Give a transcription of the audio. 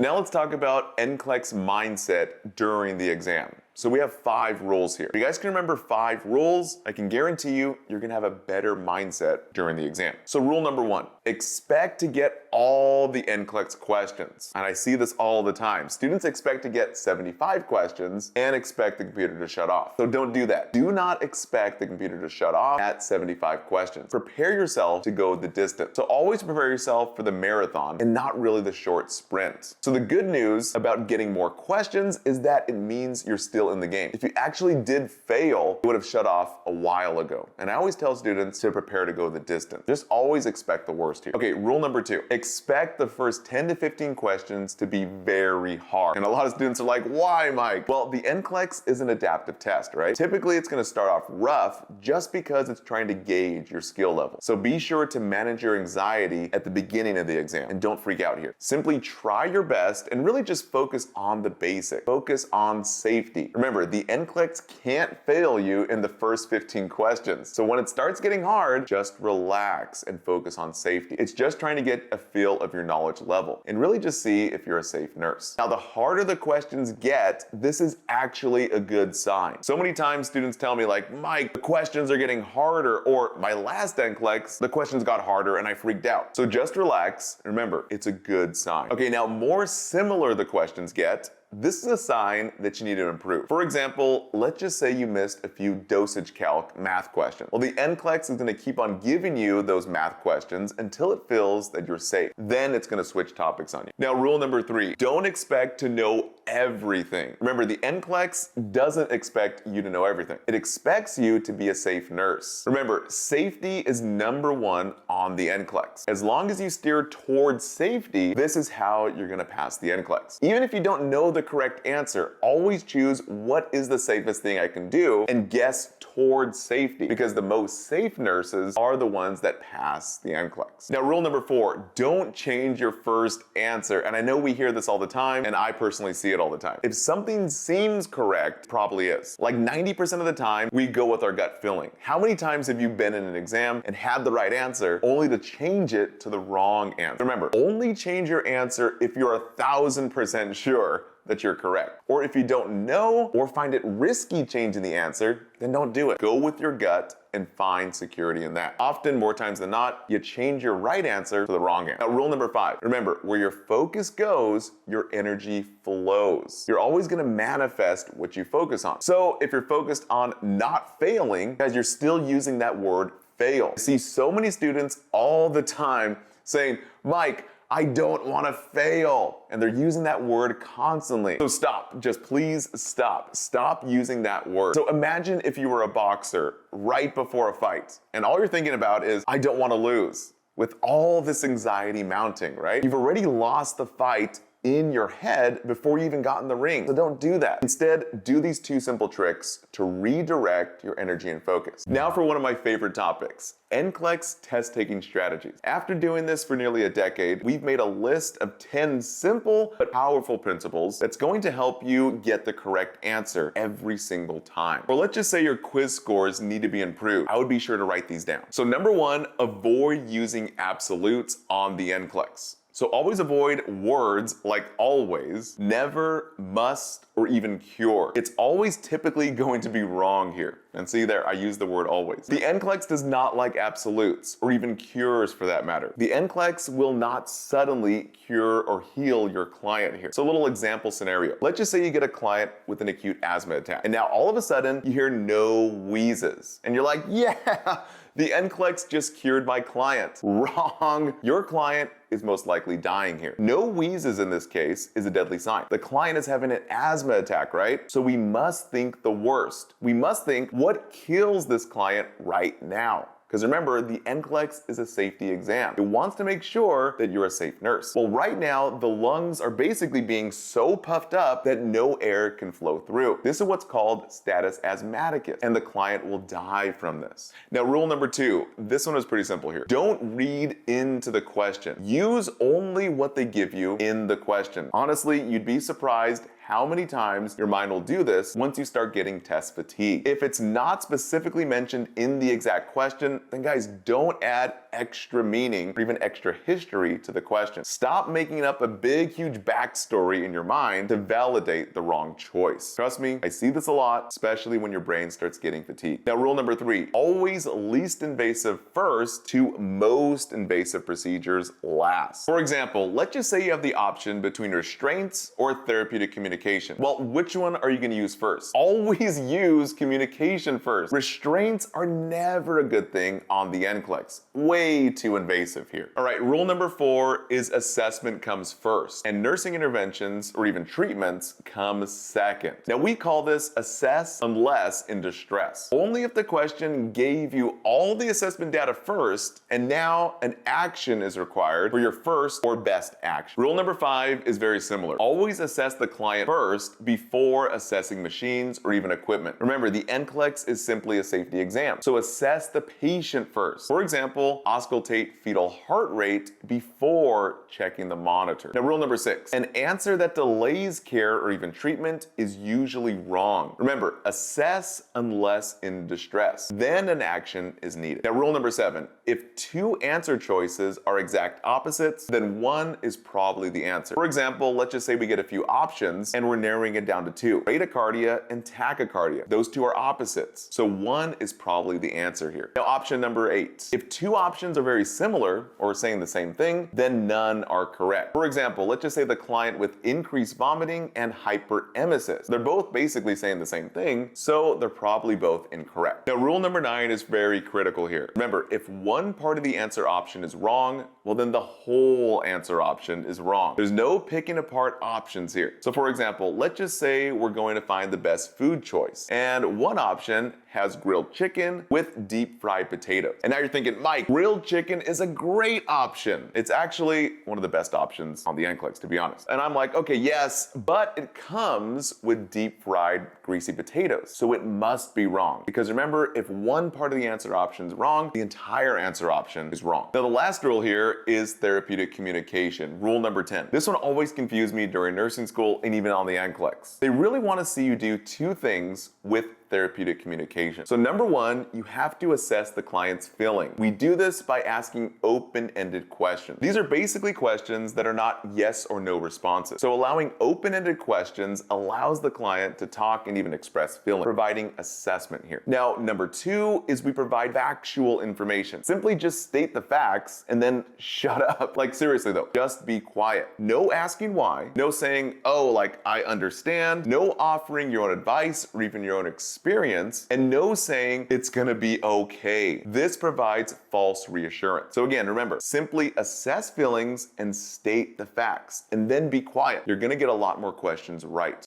Now let's talk about NCLEX mindset during the exam. So we have 5 rules here. If you guys can remember 5 rules, I can guarantee you, you're gonna have a better mindset during the exam. So rule number 1, expect to get all the NCLEX questions. And I see this all the time. Students expect to get 75 questions and expect the computer to shut off. So don't do that. Do not expect the computer to shut off at 75 questions. Prepare yourself to go the distance. So always prepare yourself for the marathon and not really the short sprint. So the good news about getting more questions is that it means you're still in the game. If you actually did fail, it would have shut off a while ago. And I always tell students to prepare to go the distance. Just always expect the worst here. Okay, rule number 2, expect the first 10 to 15 questions to be very hard. And a lot of students are like, why, Mike? Well, the NCLEX is an adaptive test, right? Typically, it's gonna start off rough just because it's trying to gauge your skill level. So be sure to manage your anxiety at the beginning of the exam and don't freak out here. Simply try your best and really just focus on the basics. Focus on safety. Remember, the NCLEX can't fail you in the first 15 questions. So when it starts getting hard, just relax and focus on safety. It's just trying to get a feel of your knowledge level and really just see if you're a safe nurse. Now, the harder the questions get, this is actually a good sign. So many times students tell me like, Mike, the questions are getting harder, or my last NCLEX, the questions got harder and I freaked out. So just relax. Remember, it's a good sign. Okay, now more similar the questions get, this is a sign that you need to improve. For example, let's just say you missed a few dosage calc math questions. Well, the NCLEX is gonna keep on giving you those math questions until it feels that you're safe. Then it's gonna switch topics on you. Now, rule number 3, don't expect to know everything. Remember, the NCLEX doesn't expect you to know everything. It expects you to be a safe nurse. Remember, safety is number 1 on the NCLEX. As long as you steer towards safety, this is how you're gonna pass the NCLEX. Even if you don't know the correct answer, always choose what is the safest thing I can do and guess towards safety, because the most safe nurses are the ones that pass the NCLEX. Now, rule number 4, don't change your first answer. And I know we hear this all the time, and I personally see it all the time. If something seems correct, probably is. Like 90% of the time, we go with our gut feeling. How many times have you been in an exam and had the right answer only to change it to the wrong answer? Remember, only change your answer if you're 1000% sure that you're correct. Or if you don't know or find it risky changing the answer, then don't do it. Go with your gut and find security in that. Often, more times than not, you change your right answer to the wrong answer. Now, rule number 5, remember, where your focus goes, your energy flows. You're always gonna manifest what you focus on. So if you're focused on not failing, guys, you're still using that word fail. I see so many students all the time saying, Mike, I don't want to fail. And they're using that word constantly. So stop, just please stop. Stop using that word. So imagine if you were a boxer right before a fight and all you're thinking about is, I don't want to lose. With all this anxiety mounting, right? You've already lost the fight in your head before you even got in the ring. So don't do that. Instead, do these 2 simple tricks to redirect your energy and focus. Now for one of my favorite topics, NCLEX test-taking strategies. After doing this for nearly a decade, we've made a list of 10 simple but powerful principles that's going to help you get the correct answer every single time. Or let's just say your quiz scores need to be improved. I would be sure to write these down. So number 1, avoid using absolutes on the NCLEX. So always avoid words like always, never, must, or even cure. It's always typically going to be wrong here. And see there, I use the word always. The NCLEX does not like absolutes, or even cures for that matter. The NCLEX will not suddenly cure or heal your client here. So a little example scenario. Let's just say you get a client with an acute asthma attack, and now all of a sudden you hear no wheezes. And you're like, yeah, the NCLEX just cured my client. Wrong. Your client is most likely dying here. No wheezes in this case is a deadly sign. The client is having an asthma attack, right? So we must think the worst. We must think what kills this client right now. Because remember, the NCLEX is a safety exam. It wants to make sure that you're a safe nurse. Well, right now, the lungs are basically being so puffed up that no air can flow through. This is what's called status asthmaticus, and the client will die from this. Now, rule number 2, this one is pretty simple here. Don't read into the question. Use only what they give you in the question. Honestly, you'd be surprised how many times your mind will do this once you start getting test fatigue. If it's not specifically mentioned in the exact question, question, then guys, don't add extra meaning or even extra history to the question. Stop making up a big, huge backstory in your mind to validate the wrong choice. Trust me, I see this a lot, especially when your brain starts getting fatigued. Now, rule number 3, always least invasive first to most invasive procedures last. For example, let's just say you have the option between restraints or therapeutic communication. Well, which one are you going to use first? Always use communication first. Restraints are never a good thing on the NCLEX. Way too invasive here. All right, rule number 4 is assessment comes first, and nursing interventions or even treatments come second. Now, we call this assess unless in distress. Only if the question gave you all the assessment data first, and now an action is required for your first or best action. Rule number 5 is very similar. Always assess the client first before assessing machines or even equipment. Remember, the NCLEX is simply a safety exam, so assess the patient first. For example, auscultate fetal heart rate before checking the monitor. Now, rule number 6, an answer that delays care or even treatment is usually wrong. Remember, assess unless in distress. Then an action is needed. Now, rule number 7, if 2 answer choices are exact opposites, then one is probably the answer. For example, let's just say we get a few options and we're narrowing it down to 2, bradycardia and tachycardia. Those 2 are opposites, so one is probably the answer here. Now, option number 8, if 2 options are very similar or saying the same thing, then none are correct. For example, let's just say the client with increased vomiting and hyperemesis. They're both basically saying the same thing, so they're probably both incorrect. Now, rule number 9 is very critical here. Remember, if one part of the answer option is wrong, well, then the whole answer option is wrong. There's no picking apart options here. So for example, let's just say we're going to find the best food choice, and one option has grilled chicken with deep fried potatoes. And now you're thinking, Mike, grilled chicken is a great option. It's actually one of the best options on the NCLEX, to be honest. And I'm like, okay, yes, but it comes with deep fried greasy potatoes, so it must be wrong. Because remember, if one part of the answer option is wrong, the entire answer option is wrong. Now, the last rule here is therapeutic communication. Rule number 10. This one always confused me during nursing school and even on the NCLEX. They really want to see you do 2 things with therapeutic communication. So number 1, you have to assess the client's feeling. We do this by asking open-ended questions. These are basically questions that are not yes or no responses. So allowing open-ended questions allows the client to talk and even express feeling, providing assessment here. Now, number 2 is we provide factual information. Simply just state the facts and then shut up. Like seriously though, just be quiet. No asking why, no saying, oh, like I understand, no offering your own advice or even your own experience, and no saying it's gonna be okay. This provides false reassurance. So again, remember, simply assess feelings and state the facts, and then be quiet. You're gonna get a lot more questions right.